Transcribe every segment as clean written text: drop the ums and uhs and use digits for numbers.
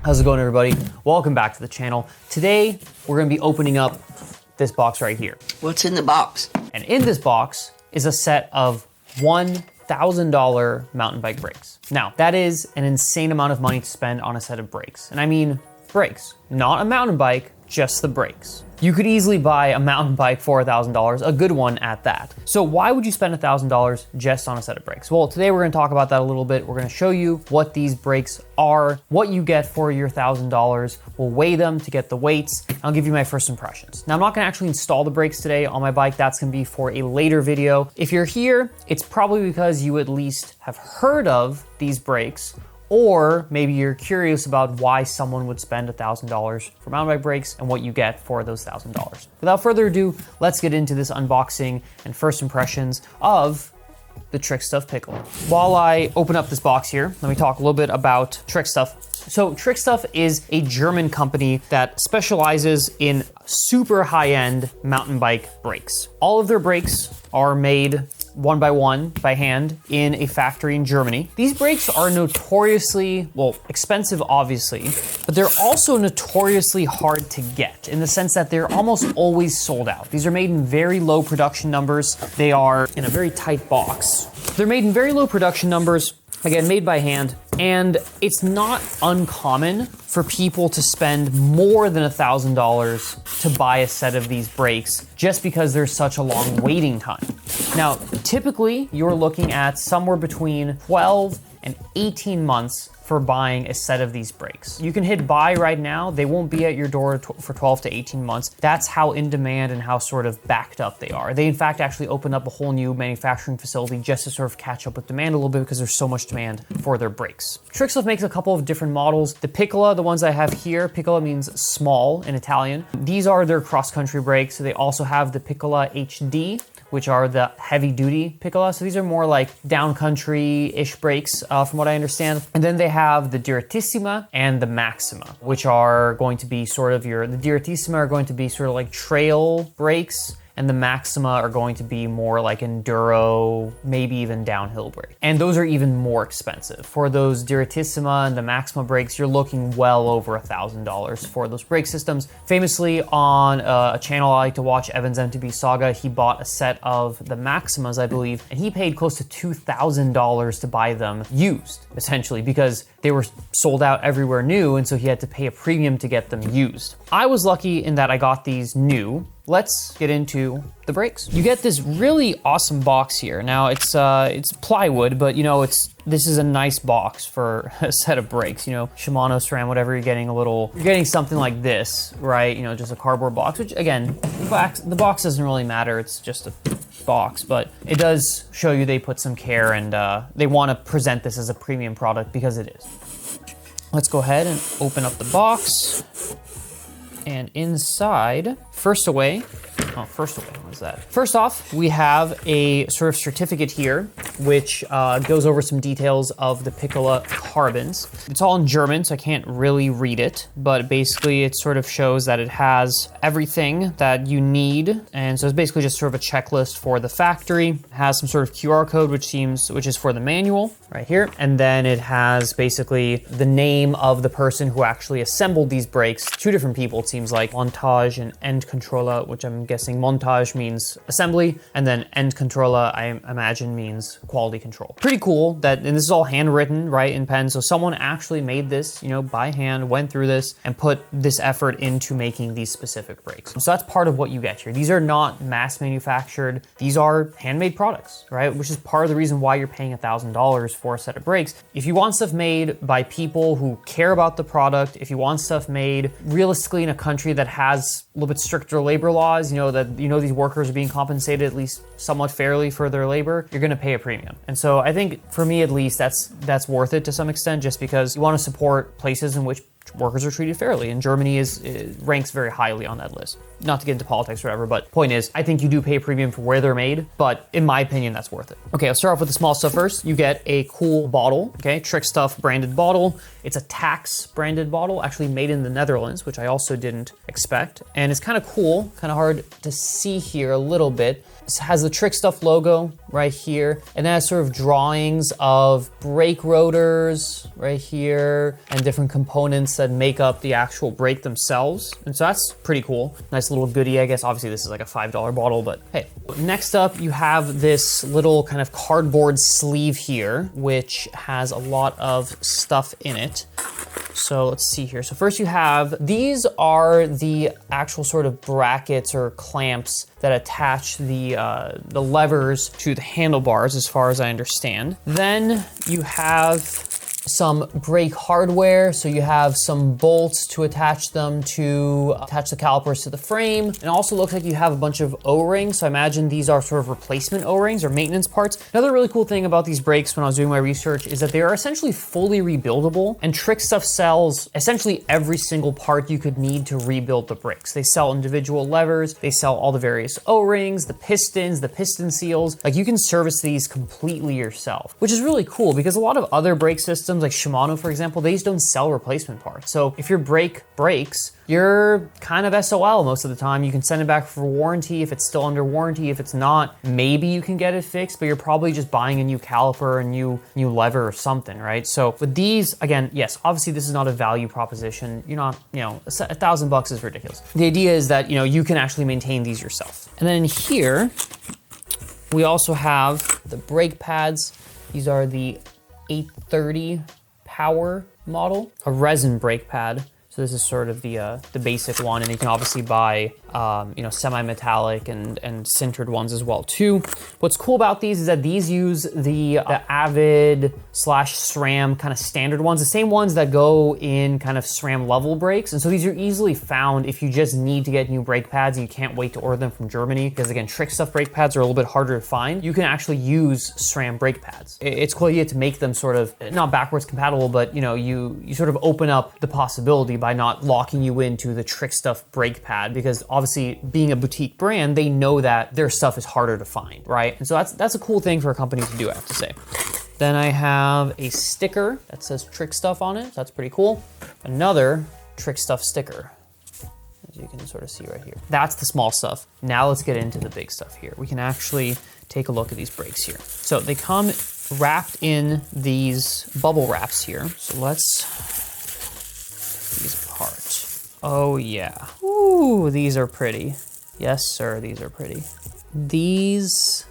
How's it going, everybody? Welcome back to the channel. Today, we're gonna be opening up this box right here. What's in the box? And in this box is a set of $1,000 mountain bike brakes. Now, that is an insane amount of money to spend on a set of brakes. And I mean brakes, not a mountain bike, just the brakes. You could easily buy a mountain bike for $1,000, a good one at that. So why would you spend $1,000 just on a set of brakes? Well, today we're gonna talk about that a little bit. We're gonna show you what these brakes are, what you get for your $1,000. We'll weigh them to get the weights. I'll give you my first impressions. Now, I'm not gonna actually install the brakes today on my bike. That's gonna be for a later video. If you're here, it's probably because you at least have heard of these brakes, or maybe you're curious about why someone would spend $1,000 for mountain bike brakes and what you get for those $1,000. Without further ado, let's get into this unboxing and first impressions of the Trickstuff Piccola. While I open up this box here, let me talk a little bit about Trickstuff. So Trickstuff is a German company that specializes in super high-end mountain bike brakes. All of their brakes are made one by one by hand in a factory in Germany. These brakes are notoriously, well, expensive obviously, but they're also notoriously hard to get in the sense that they're almost always sold out. These are made in very low production numbers. They are in a very tight box. They're made in very low production numbers, again, made by hand, and it's not uncommon for people to spend more than $1,000 to buy a set of these brakes just because there's such a long waiting time. Now, typically, you're looking at somewhere between 12 and 18 months for buying a set of these brakes. You can hit buy right now. They won't be at your door for 12 to 18 months. That's how in demand and how sort of backed up they are. They in fact actually opened up a whole new manufacturing facility just to sort of catch up with demand a little bit because there's so much demand for their brakes. Trickstuff makes a couple of different models. The Piccola, the ones I have here, Piccola means small in Italian. These are their cross-country brakes. They also have the Piccola HD, which are the heavy-duty Piccola. So these are more like downcountry-ish brakes, from what I understand. And then they have the Direttissima and the Maxima, which are going to be sort of the Direttissima are going to be sort of like trail brakes, and the Maxima are going to be more like enduro, maybe even downhill brake. And those are even more expensive. For those Direttissima and the Maxima brakes, you're looking well over $1,000 for those brake systems. Famously on a channel I like to watch, Evan's MTB Saga, he bought a set of the Maximas, I believe, and he paid close to $2,000 to buy them used, essentially, because they were sold out everywhere new, and so he had to pay a premium to get them used. I was lucky in that I got these new. Let's get into the brakes. You get this really awesome box here. Now it's plywood, but you know, this is a nice box for a set of brakes. You know, Shimano, SRAM, whatever, you're getting something like this, right? You know, just a cardboard box, which again, the box doesn't really matter. It's just a box, but it does show you they put some care and they want to present this as a premium product because it is. Let's go ahead and open up the box. And inside, first what is that? First off, we have a sort of certificate here, which goes over some details of the Piccola Carbons. It's all in German, so I can't really read it, but basically it sort of shows that it has everything that you need. And so it's basically just sort of a checklist for the factory. It has some sort of QR code, which is for the manual right here. And then it has basically the name of the person who actually assembled these brakes. Two different people, it seems like, Montage and End Controller, which I'm guessing Montage means assembly, and then End Controller, I imagine, means quality control. Pretty cool that, and this is all handwritten, right, in pen, so someone actually made this, you know, by hand, went through this, and put this effort into making these specific brakes. So that's part of what you get here. These are not mass manufactured, these are handmade products, right, which is part of the reason why you're paying $1,000 for a set of brakes. If you want stuff made by people who care about the product, if you want stuff made realistically in a country that has a little bit stricter labor laws, these workers are being compensated at least somewhat fairly for their labor, you're gonna pay a premium. And so I think for me at least, that's worth it to some extent, just because you wanna support places in which workers are treated fairly, and Germany ranks very highly on that list. Not to get into politics or whatever, but point is, I think you do pay a premium for where they're made, but in my opinion, that's worth it. Okay, I'll start off with the small stuff first. You get a cool bottle, okay, Trickstuff branded bottle. It's a Tax branded bottle, actually made in the Netherlands, which I also didn't expect. And it's kind of cool, kind of hard to see here a little bit. It has the Trickstuff logo right here, and it has sort of drawings of brake rotors right here and different components that make up the actual brake themselves. And so that's pretty cool. Nice little goodie, I guess. Obviously this is like a $5 bottle, but hey. Next up, you have this little kind of cardboard sleeve here, which has a lot of stuff in it. So let's see here. So first you have, these are the actual sort of brackets or clamps that attach the levers to the handlebars, as far as I understand. Then you have some brake hardware. So you have some bolts to attach them to attach the calipers to the frame. And also looks like you have a bunch of O-rings. So I imagine these are sort of replacement O-rings or maintenance parts. Another really cool thing about these brakes when I was doing my research is that they are essentially fully rebuildable, and Trickstuff sells essentially every single part you could need to rebuild the brakes. They sell individual levers, they sell all the various O-rings, the pistons, the piston seals. Like you can service these completely yourself, which is really cool because a lot of other brake systems like Shimano, for example, they just don't sell replacement parts. So if your brake breaks, you're kind of SOL most of the time. You can send it back for warranty if it's still under warranty. If it's not, maybe you can get it fixed, but you're probably just buying a new caliper, a new lever or something, right? So with these, again, yes, obviously this is not a value proposition. You're not, $1,000 is ridiculous. The idea is that, you can actually maintain these yourself. And then here, we also have the brake pads. These are the 830 power model, a resin brake pad. So this is sort of the basic one, and you can obviously buy semi-metallic and sintered ones as well too. What's cool about these is that these use the Avid / SRAM kind of standard ones, the same ones that go in kind of SRAM level brakes. And so these are easily found if you just need to get new brake pads and you can't wait to order them from Germany, because again, Trickstuff brake pads are a little bit harder to find. You can actually use SRAM brake pads. It's cool idea to make them sort of not backwards compatible, but you sort of open up the possibility by not locking you into the Trickstuff brake pad, because obviously being a boutique brand, they know that their stuff is harder to find, right? And so that's a cool thing for a company to do, I have to say. Then I have a sticker that says Trickstuff on it. So that's pretty cool. Another Trickstuff sticker, as you can sort of see right here. That's the small stuff. Now let's get into the big stuff here. We can actually take a look at these brakes here. So they come wrapped in these bubble wraps here. So let's take these apart. Oh yeah. Ooh, these are pretty. Yes, sir, these are pretty. These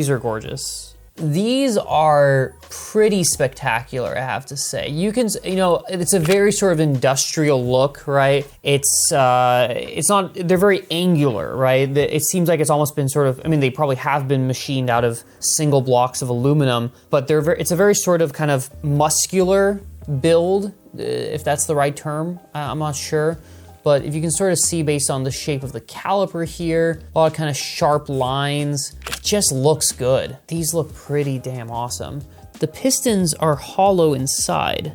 are gorgeous. These are pretty spectacular, I have to say. You can, it's a very sort of industrial look, right? It's not, they're very angular, right? It seems like it's almost been sort of, they probably have been machined out of single blocks of aluminum, but it's a very sort of kind of muscular build, if that's the right term, I'm not sure. But if you can sort of see based on the shape of the caliper here, a lot of kind of sharp lines, it just looks good. These look pretty damn awesome. The pistons are hollow inside,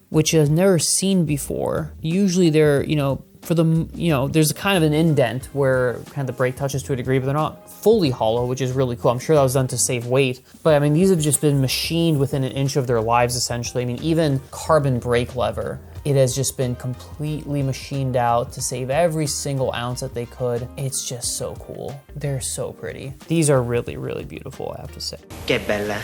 which I've never seen before. Usually they're, there's kind of an indent where kind of the brake touches to a degree, but they're not fully hollow, which is really cool. I'm sure that was done to save weight. But these have just been machined within an inch of their lives, essentially. Even carbon brake lever, it has just been completely machined out to save every single ounce that they could. It's just so cool. They're so pretty. These are really, really beautiful, I have to say. Que bella.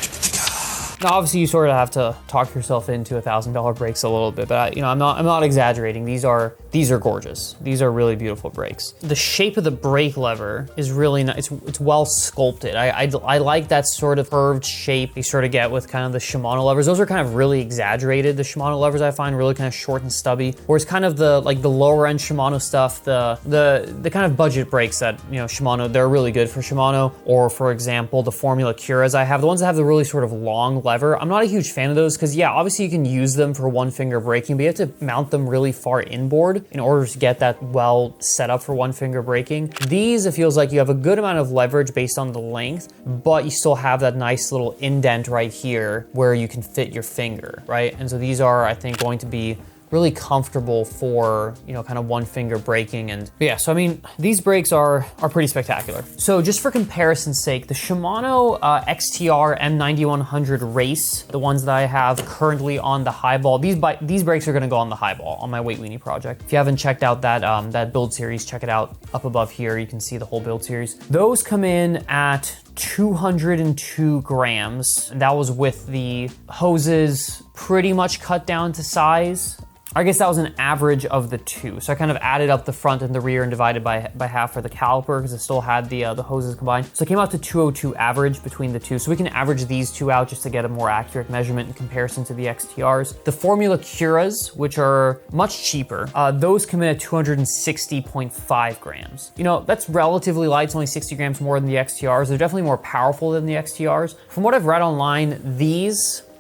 Now, obviously, you sort of have to talk yourself into $1,000 brakes a little bit, but I'm not exaggerating. These are gorgeous. These are really beautiful brakes. The shape of the brake lever is really nice. It's well sculpted. I like that sort of curved shape you sort of get with kind of the Shimano levers. Those are kind of really exaggerated. The Shimano levers I find really kind of short and stubby. Whereas kind of the lower end Shimano stuff, the kind of budget brakes that Shimano, they're really good for Shimano. Or for example, the Formula Curas I have, the ones that have the really sort of long lever. I'm not a huge fan of those because, yeah, obviously you can use them for one finger braking, but you have to mount them really far inboard in order to get that well set up for one finger braking. These, it feels like you have a good amount of leverage based on the length, but you still have that nice little indent right here where you can fit your finger, right? And so these are, I think, going to be really comfortable for, kind of one finger braking. And yeah, so these brakes are pretty spectacular. So just for comparison's sake, the Shimano XTR M9100 Race, the ones that I have currently on the Highball, these brakes are gonna go on the Highball on my Weight Weenie project. If you haven't checked out that build series, check it out up above here. You can see the whole build series. Those come in at 202 grams. That was with the hoses, pretty much cut down to size. I guess that was an average of the two. So I kind of added up the front and the rear and divided by half for the caliper because it still had the hoses combined. So it came out to 202 average between the two. So we can average these two out just to get a more accurate measurement in comparison to the XTRs. The Formula Curas, which are much cheaper, those come in at 260.5 grams. You know, that's relatively light. It's only 60 grams more than the XTRs. They're definitely more powerful than the XTRs. From what I've read online,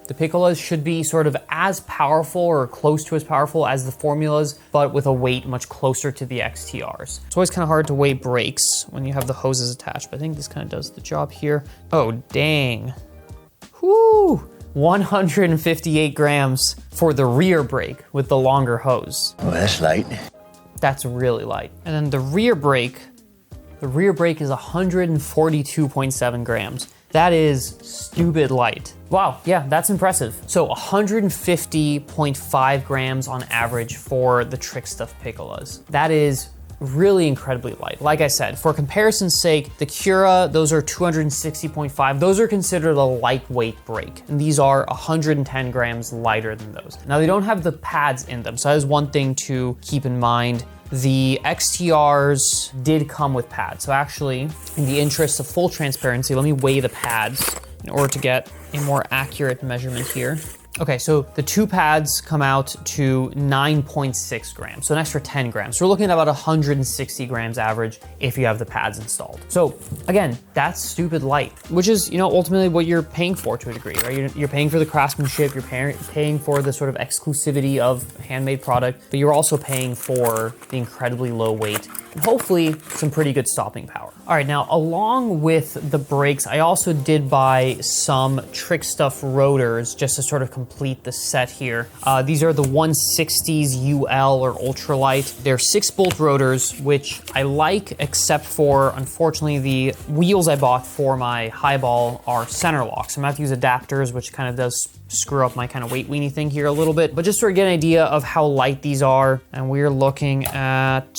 the Piccolas should be sort of as powerful or close to as powerful as the formulas, but with a weight much closer to the XTRs. It's always kind of hard to weigh brakes when you have the hoses attached, but I think this kind of does the job here. Oh, dang. Whoo! 158 grams for the rear brake with the longer hose. Oh, that's light. That's really light. And then the rear brake is 142.7 grams. That is stupid light. Wow, yeah, that's impressive. So 150.5 grams on average for the Trickstuff Piccolas. That is really incredibly light. Like I said, for comparison's sake, the Cura, those are 260.5. Those are considered a lightweight brake. And these are 110 grams lighter than those. Now they don't have the pads in them. So that is one thing to keep in mind. The XTRs did come with pads. So actually, in the interest of full transparency, let me weigh the pads in order to get a more accurate measurement here. Okay, so the two pads come out to 9.6 grams, so an extra 10 grams. So we're looking at about 160 grams average if you have the pads installed. So again, that's stupid light, which is, you know, ultimately what you're paying for to a degree, right? You're paying for the craftsmanship, you're paying for the sort of exclusivity of handmade product, but you're also paying for the incredibly low weight and hopefully some pretty good stopping power. All right, now along with the brakes, I also did buy some Trickstuff rotors just to sort of complete the set here. These are the 160s UL or ultralight. They're 6-bolt rotors, which I like, except for, unfortunately, the wheels I bought for my Highball are center locks. I'm gonna have to use adapters, which kind of does screw up my kind of weight weenie thing here a little bit. But just to get an idea of how light these are, and we're looking at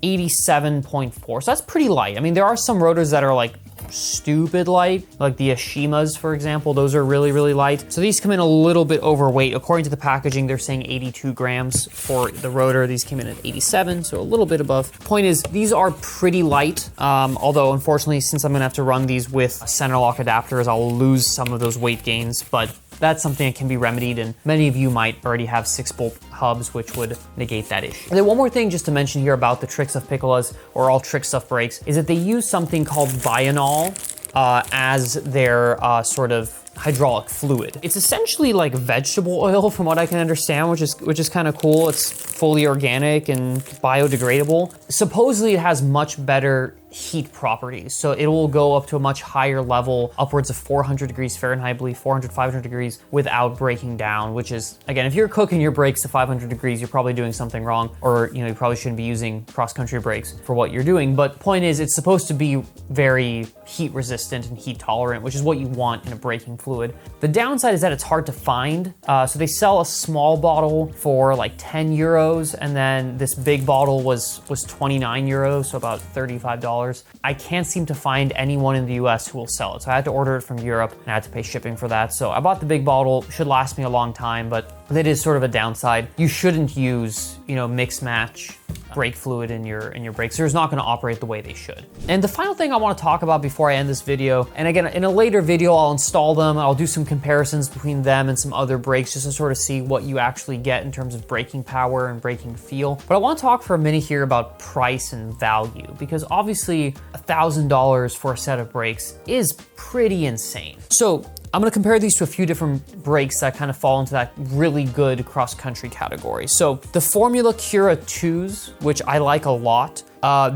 87.4, so that's pretty light. I mean, there are some rotors that are like stupid light, like the Ashimas, for example. Those are really, really light. So these come in a little bit overweight. According to the packaging, they're saying 82 grams for the rotor. These came in at 87, so a little bit above. Point is, these are pretty light, although unfortunately, since I'm gonna have to run these with center lock adapters, I'll lose some of those weight gains, but that's something that can be remedied, and many of you might already have 6-bolt hubs, which would negate that issue. And then one more thing just to mention here about the Trickstuff Piccolas, or all Trickstuff brakes, is that they use something called Binol as their sort of hydraulic fluid. It's essentially like vegetable oil from what I can understand, which is kind of cool. It's fully organic and biodegradable. Supposedly it has much better heat properties. So it will go up to a much higher level, upwards of 400 degrees Fahrenheit, I believe 400, 500 degrees without breaking down, which is, again, if you're cooking your brakes to 500 degrees, you're probably doing something wrong, or you probably shouldn't be using cross-country brakes for what you're doing. But point is, it's supposed to be very heat resistant and heat tolerant, which is what you want in a braking fluid. The downside is that it's hard to find. So they sell a small bottle for like 10 euros, and then this big bottle was 29 euros, so about $35. I can't seem to find anyone in the US who will sell it. So I had to order it from Europe and I had to pay shipping for that. So I bought the big bottle, should last me a long time, but that is sort of a downside. You shouldn't use, mix match brake fluid in your brakes. They're just not gonna operate the way they should. And the final thing I wanna talk about before I end this video, and again, in a later video, I'll install them, I'll do some comparisons between them and some other brakes just to sort of see what you actually get in terms of braking power and braking feel. But I wanna talk for a minute here about price and value, because obviously $1,000 for a set of brakes is pretty insane. So I'm gonna compare these to a few different brakes that kind of fall into that really good cross-country category. So the Formula Cura 2s, which I like a lot.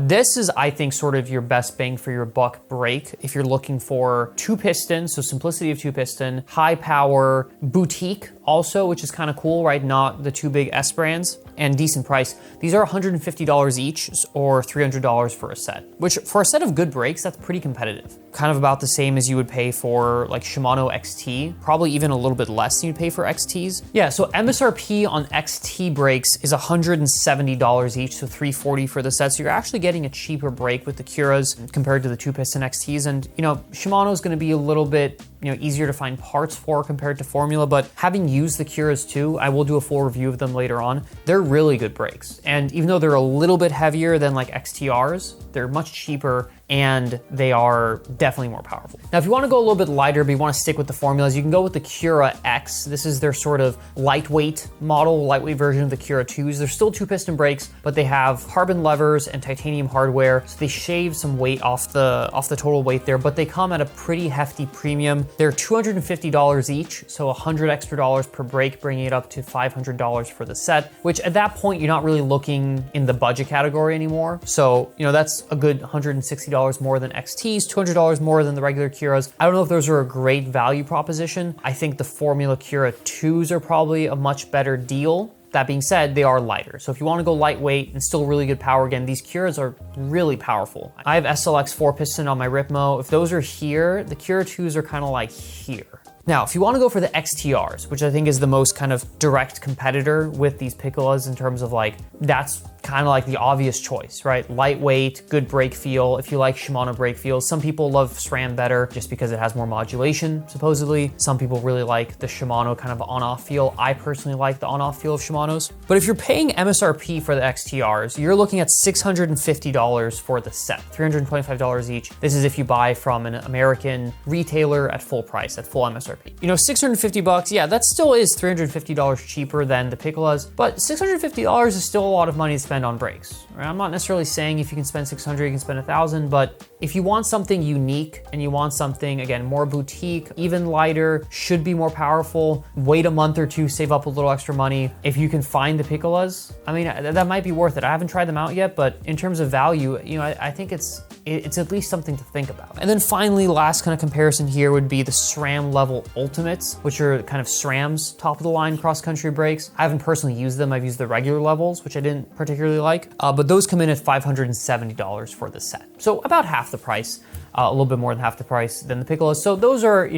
This is, I think, sort of your best bang for your buck brake if you're looking for 2-piston, so simplicity of 2-piston, high power, boutique also, which is kind of cool, right? Not the two big S brands, and decent price. These are $150 each, or $300 for a set, which for a set of good brakes, that's pretty competitive. Kind of about the same as you would pay for like Shimano XT, probably even a little bit less than you'd pay for XTs. Yeah, so MSRP on XT brakes is $170 each, so $340 for the set. So you're actually getting a cheaper brake with the Curas compared to the 2-piston XTs. And Shimano is gonna be a little bit easier to find parts for compared to formula, but having used the Curas too, I will do a full review of them later on. They're really good brakes. And even though they're a little bit heavier than like XTRs, they're much cheaper and they are definitely more powerful. Now, if you want to go a little bit lighter, but you want to stick with the formulas, you can go with the Cura X. This is their sort of lightweight model, lightweight version of the Cura 2s. They're still 2-piston brakes, but they have carbon levers and titanium hardware, so they shave some weight off the total weight there, but they come at a pretty hefty premium. They're $250 each, so $100 extra per brake, bringing it up to $500 for the set, which at that point, you're not really looking in the budget category anymore. So, that's a good $160 more than XTs, $200 more than the regular Curas. I don't know if those are a great value proposition. I think the Formula Cura 2s are probably a much better deal. That being said, they are lighter. So if you want to go lightweight and still really good power, again, these Curas are really powerful. I have SLX 4-piston on my Ripmo. If those are here, the Cura 2s are kind of like here. Now, if you want to go for the XTRs, which I think is the most kind of direct competitor with these Piccolas in terms of like, that's kind of like the obvious choice, right? Lightweight, good brake feel. If you like Shimano brake feels, some people love SRAM better just because it has more modulation, supposedly. Some people really like the Shimano kind of on-off feel. I personally like the on-off feel of Shimano's. But if you're paying MSRP for the XTRs, you're looking at $650 for the set, $325 each. This is if you buy from an American retailer at full price, at full MSRP. $650, yeah, that still is $350 cheaper than the Piccolas, but $650 is still a lot of money to spend on brakes. Right? I'm not necessarily saying if you can spend 600, you can spend 1,000, but if you want something unique and you want something, again, more boutique, even lighter, should be more powerful, wait a month or two, save up a little extra money. If you can find the Piccolas, I mean, that might be worth it. I haven't tried them out yet, but in terms of value, I think it's at least something to think about. And then finally, last kind of comparison here would be the SRAM level Ultimates, which are kind of SRAM's top of the line cross-country brakes. I haven't personally used them. I've used the regular levels, which I didn't particularly like, but those come in at $570 for the set. So about half the price, a little bit more than half the price than the Piccolas. So those are,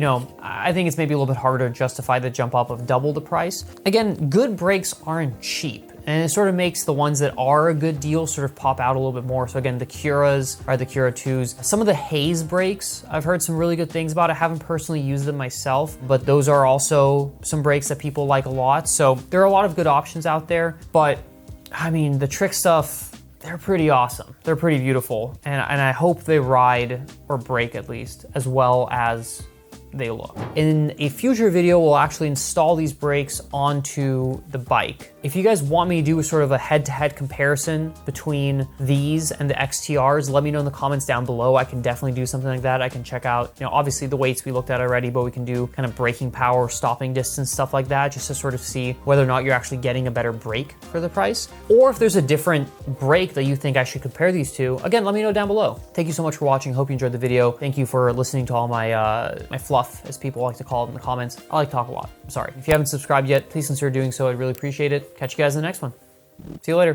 I think it's maybe a little bit harder to justify the jump up of double the price. Again, good brakes aren't cheap. And it sort of makes the ones that are a good deal sort of pop out a little bit more. So again, the Curas are the Cura 2s. Some of the Hayes brakes, I've heard some really good things about. I haven't personally used them myself, but those are also some brakes that people like a lot. So there are a lot of good options out there, but I mean, the Trickstuff, they're pretty awesome. They're pretty beautiful. And I hope they ride, or brake at least, as well as they look. In a future video, we'll actually install these brakes onto the bike. If you guys want me to do sort of a head-to-head comparison between these and the XTRs, let me know in the comments down below. I can definitely do something like that. I can check out, obviously the weights we looked at already, but we can do kind of braking power, stopping distance, stuff like that, just to sort of see whether or not you're actually getting a better brake for the price. Or if there's a different brake that you think I should compare these to, again, let me know down below. Thank you so much for watching. Hope you enjoyed the video. Thank you for listening to all my my fluff, as people like to call it in the comments. I like to talk a lot. I'm sorry. If you haven't subscribed yet, please consider doing so. I'd really appreciate it. Catch you guys in the next one. See you later.